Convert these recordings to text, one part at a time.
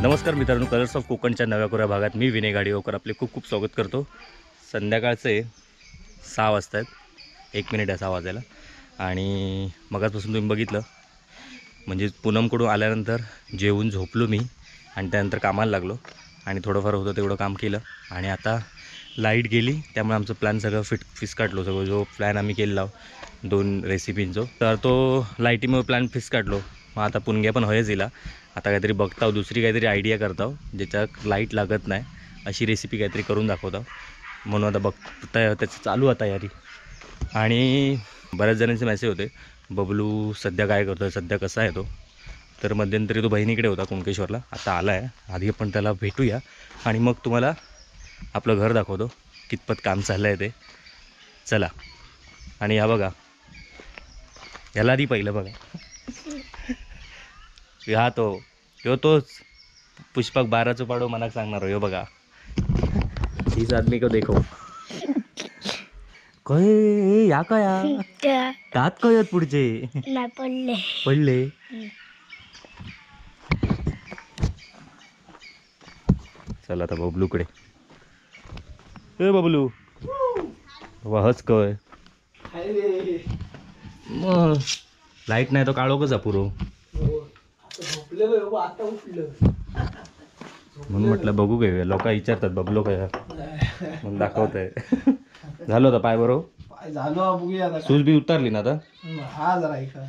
नमस्कार मित्रांनो, colours of कोकणच्या नव्या कोऱ्या भागात मी विनय गाडीवकर आपले खूप खूप स्वागत करतो। संध्याकाळचे 6 वाजता आहेत, 1 मिनिट आहे 6 वाजायला। आणि मगाचपासून तुम्ही बघितलं म्हणजे पूनमकडून आल्यानंतर जेवून झोपलो मी आणि त्यानंतर कामाला लागलो आणि थोडंफार होतं तेवढं काम केलं। आणि आता लाईट गेली त्यामुळे आमचं प्लॅन सगळं फिसकाटलो। सगळं जो प्लॅन आम्ही केलेला 2 रेसिपींचा तर तो लाईटीमुळे प्लॅन फिसकाटलो। मग आता पुणग्या पण होयच दिला। आता काहीतरी बघताव, दुसरी काहीतरी आयडिया करताव ज्याच्यात लाईट लागत नाही अशी रेसिपी काहीतरी करून दाखवताव। म्हणून आता बघताय त्याचं चालू आहे तयारी। आणि बऱ्याच जणांचे मेसेज होते बबलू सध्या काय करतोय, सध्या कसा आहे तो। तर मध्यंतरी तो बहिणीकडे होता कुणकेश्वरला, आता आला आहे। आधी आपण त्याला भेटूया आणि मग तुम्हाला आपलं घर दाखवतो कितपत काम चाललं आहे ते। चला। आणि हा बघा, ह्याला आधी पहिलं बघा, हा तोच पुष्पक 12चं पाडो मनाक सांगणार हो बघा। हीच आदमी को देखो काय या काय दात काय पुढचे पडले। चला आता बबलूकडे। ए बबलू वाहच काय मग लाईट नाही तो काळो कसा पुरो म्हणून म्हटलं बघू काय लोक विचारतात बबलू काय म्हणून दाखवत आहे। झालं होतं पाय बरोबर झालं बघूया आता। सूज बी उतारली ना आता। हा जरा ऐका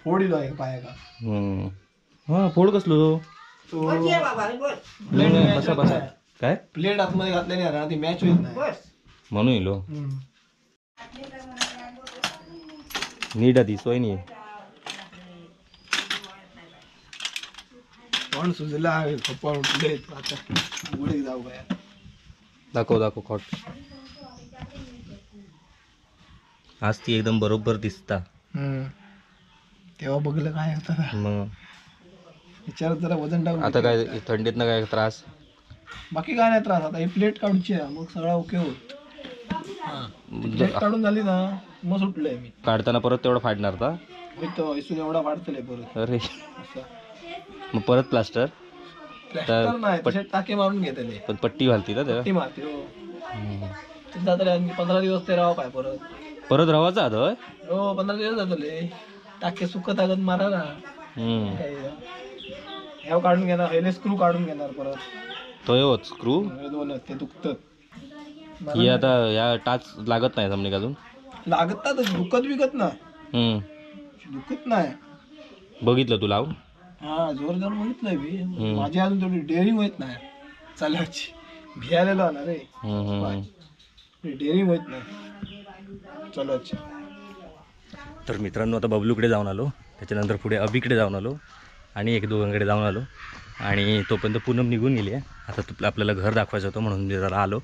फोडिलो आहे पाया का। हा फोड कसलो तो बसा बसा काय प्लेट आतमध्ये घातल्याने ना ती मॅच होत नाही म्हणून येलो नीट आधी सोय नाही पण सुजला आहे कपाळ उठले आता पुढे जाऊ काय दाखव खॉट आज ती एकदम बरोबर दिसता। तेव्हा बघलं काय होतं मग विचार जरा वजन टाकून आता काय थंडीत ना काय त्रास बाकी काय नाही त्रास। आता ही प्लेट काढूची आहे मग सगळा ओके होत। प्लेट काढून झाली ना मग सुटलंय मी काढताना परत तेवढं फाडणार का तो इथून एवढा फाडतले परत। अरे मग परत प्लास्टर नाही तसे टाके मारून घेतले पण पट्टी घालती ना त्याला मारते हो 15 दिवस ते राव काय परत रवाचा आता हो 15 दिवस जातले टाके सुकत आगत मारा ना। ह्या काढून घेणार हे स्क्रू काढून घेणार परत तो होत स्क्रू दोन ते दुखत ही आता या टाच लागत नाही जमणे अजून लागतात दुखत विकत ना दुखत नाही बघितलं तू लावून हा जोर जोर बघितलंय मी माझी अजून थोडी डेअरिंग होत नाही चालायची भियालेलो ना रे डेअरिंग होत नाही चालायची। तर मित्रांनो आता बबलूकडे जाऊन आलो, त्याच्यानंतर पुढे अभिकडे जाऊन आलो आणि एक दोघांकडे जाऊन आलो आणि तोपर्यंत पूनम निघून गेली आहे। आता आपल्याला घर दाखवायचं होतं म्हणून मी जरा आलो।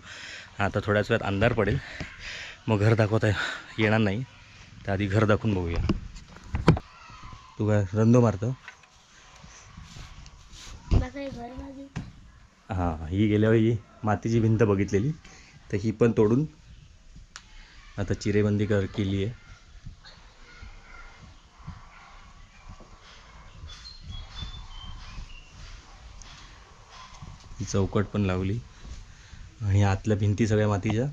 आता थोड्याच वेळात अंधार पडेल मग घर दाखवता येणार नाही, तर आधी घर दाखवून बघूया। तू काय रंदो मारतो? हां ही गेल्यावर ही मातीची भिंत बघितलेली तर ही पण तोडून आता चिरेबंदी केली आहे। चौकट पण लावली आणि आतल्या भिंती सगळ्या मातीच्या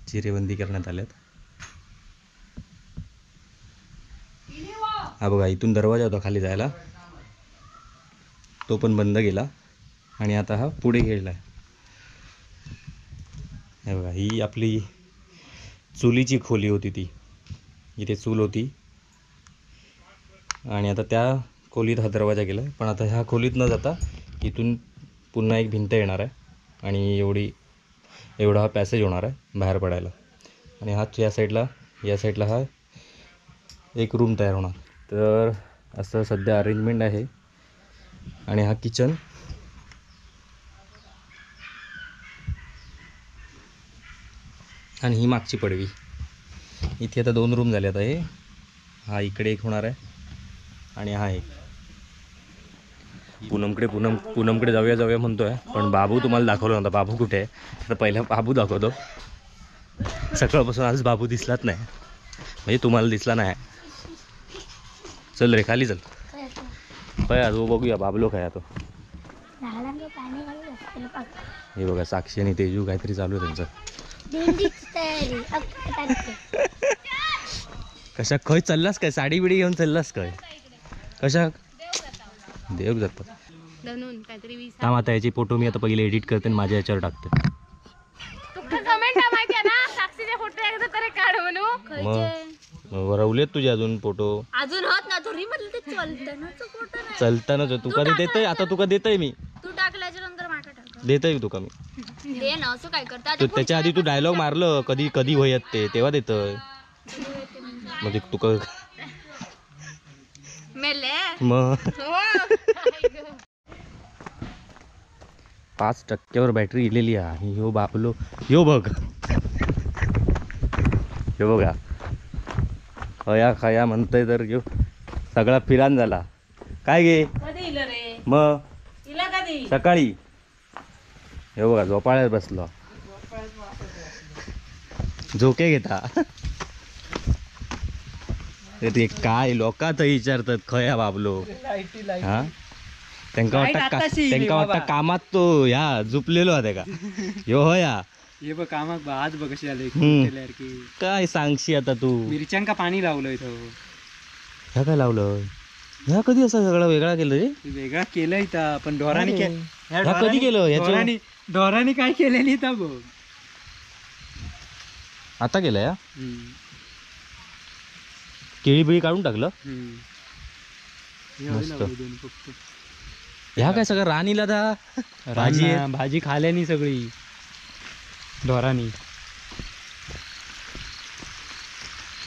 चिरेबंदी करण्यात आल्यात। हा बघा इथून दरवाजा होता खाली जायला, तो पण बंद केला आणि आता हा पुढे गेला आहे। हे बघा ही आपली चुलीची खोली होती, ती इथे चूल होती आणि आता त्या खोलीत हा दरवाजा गेला। पण आता ह्या खोलीत न जाता इथून पुन्हा एक भिंत येणार आहे आणि एवढा हा पॅसेज होणार आहे बाहेर पडायला। आणि हाच या साईडला हा एक रूम तयार होणार। तर असं सध्या अरेंजमेंट आहे। आणि हा किचन आणि ही मागची पडवी। इथे आता 2 रूम झाले। आता हे हा इकडे एक होणार आहे आणि हा एक। पूनमकडे जाऊया म्हणतोय, पण बाबू तुम्हाला दाखवलं नव्हता। बाबू कुठे आहे? तर पहिला बाबू दाखवतो। सकाळपासून आज बाबू दिसलाच नाही, म्हणजे तुम्हाला दिसला नाही। चल रे खाली चल, काय आज बघूया बाबलो काय तो। हे बघा साक्षी आणि तेजू काहीतरी चालू आहे त्यांचं. कशा खय चाललास काय? साडी बिडी घेऊन चाललास काय? कशा देव जातात थांब. आता याची फोटो मी आता पहिले एडिट करते आणि माझ्या याच्यावर टाकते. मग रवलेत तुझे अजून फोटो अजून होत ना तरी म्हणलं ते चलतानाच तुका देतय. आता तुका देतय मी, तू टाकल्याच्या नंतर माझा टाक देतय तुका मी. दे ना असं काय करता तू त्याच्या आधी तू डायलॉग मारलं कधी कधी होयत ते तेव्हा देतय. म्हणजे तुका मेले मग 5% बॅटरी इलेली आहे. आणि ह्यो बापलो ह्यो बघ, ह्यो बघा खया खया म्हणतोय तर ह्यो सगळा फिरान झाला. काय गे मग सकाळी हे बघा झोपाळ्यात बसलो, झोके घेता. ते काय लोक विचारतात खया बाबलो. हा त्यांका वाटतं कामात तो ह्या झुपलेलो होता का ह्यो होया. हे बघ कामात आज बघ कशी आले काय सांगशी आता तू. मिरच्यांका पाणी लावलंय तो. ह्या काय लावलं? ह्या कधी असं सगळं वेगळा केलं रे? वेगळा केलंय तर पण ढोरानी ह्या कधी केलं? ह्याच्या ढोरानी काय केलेली तर बघ आता केलं या केळी बिळी काढून टाकलं. मस्त. ह्या काय सगळं राणीला दा भाजी भाजी खाल्यानी सगळी ढोरानी.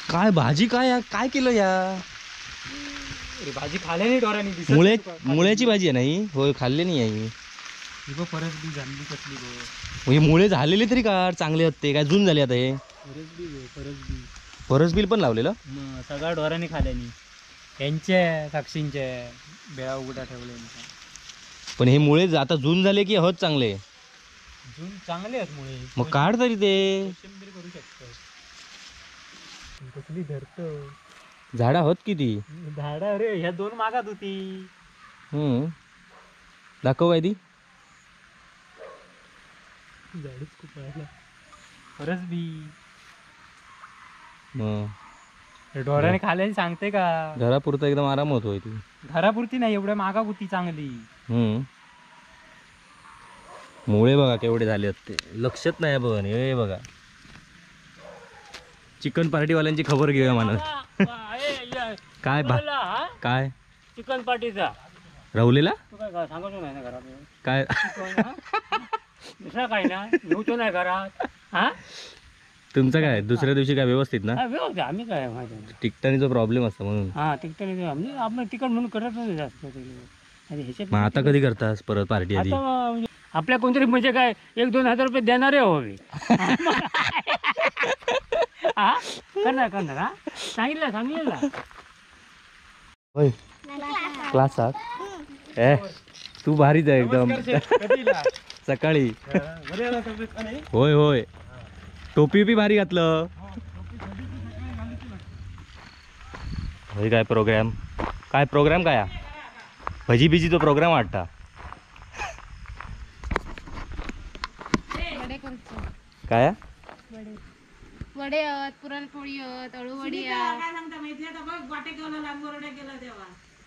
काय भाजी काय काय केलं या? भाजी खाल्यानी ढोरानी. मुळ्याची भाजी आहे नाही होय? खाल्ली नाही आहे. परत बी झाली कसली गो. म्हणजे मुळे झालेले तरी का चांगले होते काय? जून झाले आता हे. परस बिल पण लावलेलं सगळ्या ढोरांनी खाल्यानी. यांच्या साक्षींच्या बेळा उघडा ठेवले. पण हे मुळे आता जून झाले की होत चांगले? जून चांगले आहेत मुळे. मग काढ तरी ते. करू शकतो. कसली धरतो झाडा होत किती? झाडा रे ह्या 2 मागात होती. दाखव काय ती. झाडच खूप आहे खरंच बी. मग ढोराने खाल्याने सांगते का? घरापुरता एकदम आराम होतोय ती. घरापुरती नाही एवढ्या मागापुरती चांगली. मुळे बघा केवढे झाले असते लक्षात नाही बघ. हे बघा चिकन पार्टीवाल्यांची खबर घेऊया म्हणत. काय काय चिकन पार्टीचा रवलेला तू काय सांगतो नाही ना घरात काय दुसरा काय ना नव्हतो नाही घरात. हा तुमचं काय दुसऱ्या दिवशी काय व्यवस्थित ना? व्यवस्थित आम्ही काय माहिती तिकटाणीचा प्रॉब्लेम असतो म्हणून. हा तिकटाने आम्ही आपण तिकट म्हणून करत नाही जास्त. मग आता कधी करतास परत पार्टी आधी? आपल्या कोणतरी म्हणजे काय 1-2 हजार रुपये देणारे हवे. करणार करणार. हा सांगितलं होय क्लासात तू भारीच आहे एकदम. सकाळी होय होय टोपी बी भारी घातलं. होय काय प्रोग्राम काय भजी बिजीचा प्रोग्राम वाटता. काय वडे पुरणपोळी अळूवडी.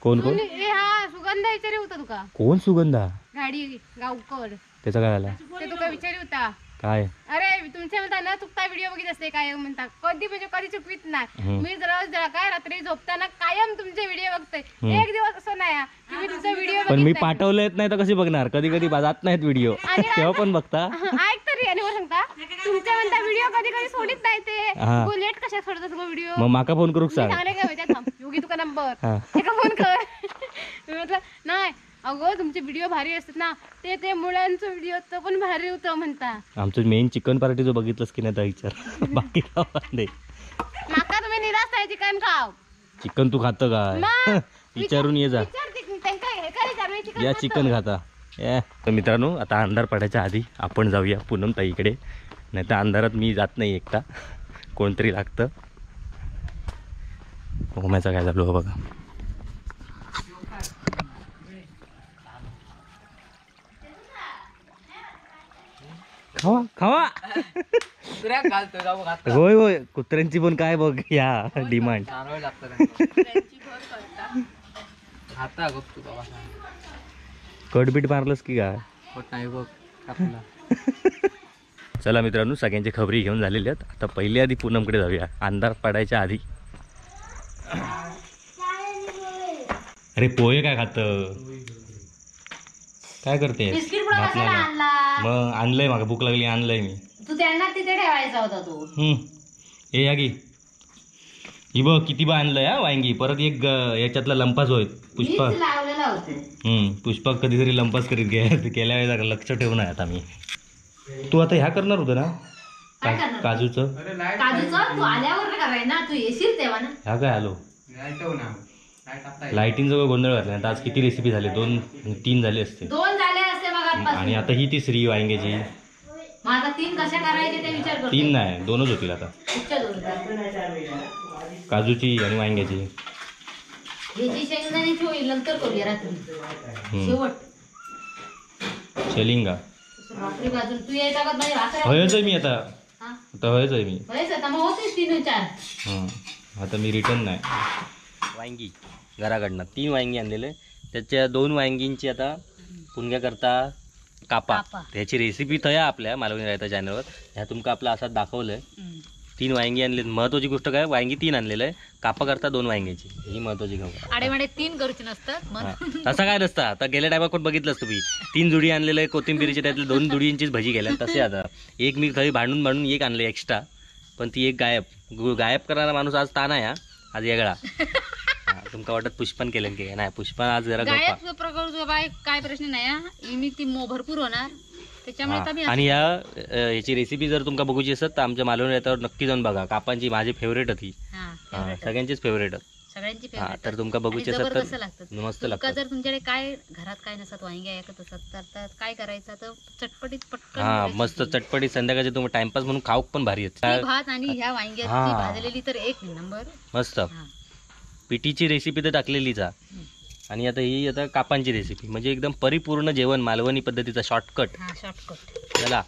कोण कोण? हा सुगंधा विचारी होता तुका. कोण सुगंधा? गाडी गावकर. त्याचा काय झाला? ते तुका विचारी होता काय? अरे तुमच्या म्हणता ना चुकता व्हिडिओ बघित असते काय म्हणता कधी म्हणजे कधी चुकवीत नाही. मी जरा काय रात्री झोपताना कायम तुमचे व्हिडिओ बघते. एक दिवस असं नाही की मी तुमचा व्हिडिओ पण मी पाठवले नाही तर कशी बघणार? कधी कधी जात नाहीत व्हिडिओ तेव्हा पण बघता. ऐक तरी आणि सांगता तुमच्या म्हणता व्हिडिओ कधी कधी सोडित नाही ते लेट कशा सोडतात व्हिडिओ. मग माका फोन करू सांग. सांगले काय योगी तुका नंबर एका फोन कर. मी म्हटलं नाही अगो तुमचे व्हिडिओ भारी असतात ना ते मुलांचं व्हिडिओ पण भारी होतं म्हणता. आमचं मेन चिकन पार्टी जो बघितलंस की नाही तर विचार. बाकी काय माका तुम्ही निराश आहे चिकन खाव. चिकन तू खातं काय? विचारून ये जा या चिकन खाता. तर मित्रांनो आता अंधार पडायच्या आधी आपण जाऊया पूनम ताईकडे. नाही तर अंधारात मी जात नाही एकटा, कोणतरी लागतं. होम्याचं काय झालं बघा. खावा खावा. होय होय, कुत्र्यांची पण काय बघ या डिमांड. कडबीट मारलंस की काय? चला मित्रांनो, सगळ्यांची खबरी घेऊन झालेली आहेत. आता पहिली आधी पूनमकडे जाऊया, अंधार पडायच्या आधी. अरे पोहे काय खात, काय करते? मग आणलंय, मागा भूक लागली, आणलंय मी. तू त्यांना तिथे ठेवायचा होता तू. हे या की, ही बघ किती बा आणलंय हा वांगी. परत एक याच्यातला लंपास होय पुष्पा. पुष्पा कधीतरी लंपास करीत गेल्या वेळेला लक्ष ठेवून आहे आता मी. तू आता ह्या करणार होतं ना काजूचं? तू आल्यावर कराय ना, तू येशील तेव्हा ना. ह्या काय आलो, लाईटिंग जवळ गोंधळ घातला. आता आज किती रेसिपी झाली? 2-3 झाले असते. 2 झाले असते मग. आणि आता ही तिसरी वांग्याची. मग आता 3 कशा करायचे ते विचार करतो. 3 नाही, 2च होतील आता, काजूची आणि वांग्याची. ह्याची शेंगदाण्याची होईल, नंतर करूया रात्री शेवट. शेलिंगा तू यायचा का हयच आहे मी आता हयच आहे मी. मग होतेच 3-4. आता मी रिटर्न नाही. वांगी घराकडनं 3 वांगी आणलेले, त्याच्या 2 वांगींची आता पुणग्या करता कापा. त्याची रेसिपी तया आपल्या मालवणी रायता चॅनलवर. ह्या तुमका आपला असा दाखवलंय. 3 वांगी आणले. महत्वाची गोष्ट काय, वांगी 3 आणलेलं आहे, कापा करता 2 वांग्याची. ही महत्वाची खबर. आडेमाडे 3 करूचे नसतं, तसं काय नसतं. आता गेल्या टायमात कोण बघितलंस तुम्ही, 3 जुडी आणलेलं आहे कोथिंबीरीची, त्यातल्या 2 जुडींचीच भजी केल्या. तसे आता एक मी घरी भांडून एक आणलं एक्स्ट्रा, पण ती एक गायब करणारा माणूस आज ताना या आज वेगळा. तुमका वाटत पुष्पन केलं की नाही? पुष्पन आज जरा काय प्रश्न नाही, मी ती भरपूर होणार त्याच्यामुळे. आणि याची रेसिपी जर तुमका बघूची असत तर आमच्या मालवणी येतावर नक्की जाऊन बघा. कापांची माझी फेवरेट होती, सगळ्यांचीच फेवरेट. तर तुमका बघूची असत तर मस्त लागतं. जर तुमच्याकडे काय घरात काय नसत, वांग्या एकत असत तर काय करायचं, तर चटपटीत पटकन. मस्त चटपटीत संध्याकाळचे तुम्ही टाइमपास म्हणून खाऊक पण भारी आहेत. भात आणि ह्या वांग्याची भाजलेली तर 1 नंबर मस्त. पिठीची रेसिपी तर टाकलेलीच. आणि आता ही आता कापांची रेसिपी, म्हणजे एकदम परिपूर्ण जेवण मालवणी पद्धतीचा शॉर्टकट. चला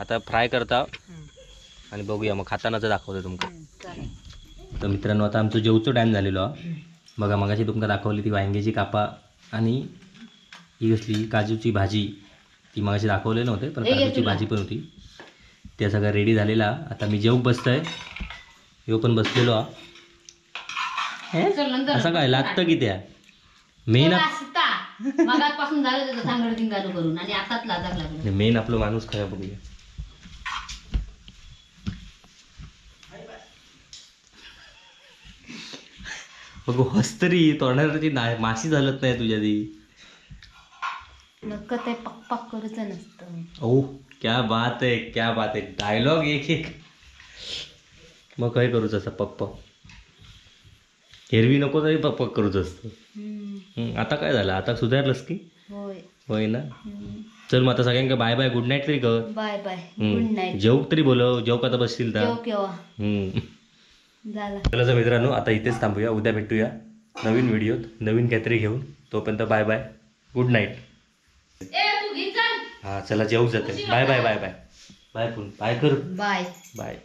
आता फ्राय करता आणि बघूया मग खातानाच दाखवतो तुमका. तर मित्रांनो, आता आमचं जेवचं टाईम झालेलो बघा. मगाशी तुमका दाखवली ती वांग्याची कापा आणि ही कसली काजूची भाजी. ती मगाशी दाखवले नव्हते, पण काजूची भाजी पण होती. त्या सगळं रेडी झालेला. आता मी जेवू बसतोय, येऊ पण बसलेलो. असं काय लागतं की त्या मेन मेन आपलं माणूस खरं बघूया. बघ हस्तरी तोंडाची माशी झालत नाही तुझ्या ती. ते पक पक करूच नसतं. ओ क्या बात आहे, क्या बात आहे. डायलॉग एक मग काय करूच असं पक पक. एरवी नको तरी पक पक करूच असतं. आता काय झालं, आता सुधारलंस की? होय ना. चल मग आता सगळ्यांना बाय बाय, गुड नाईट तरी कर. Bye bye, good night. जेव तरी बोलव, जेव का बसतील तर. चला मित्रांनो, आता इथेच थांबूया. उद्या भेटूया नवीन व्हिडिओत नवीन काहीतरी घेऊन. तोपर्यंत बाय बाय, गुड नाईट. हा चला जेवू जाते. Bye bye bye bye bye. Bye कर. Bye bye.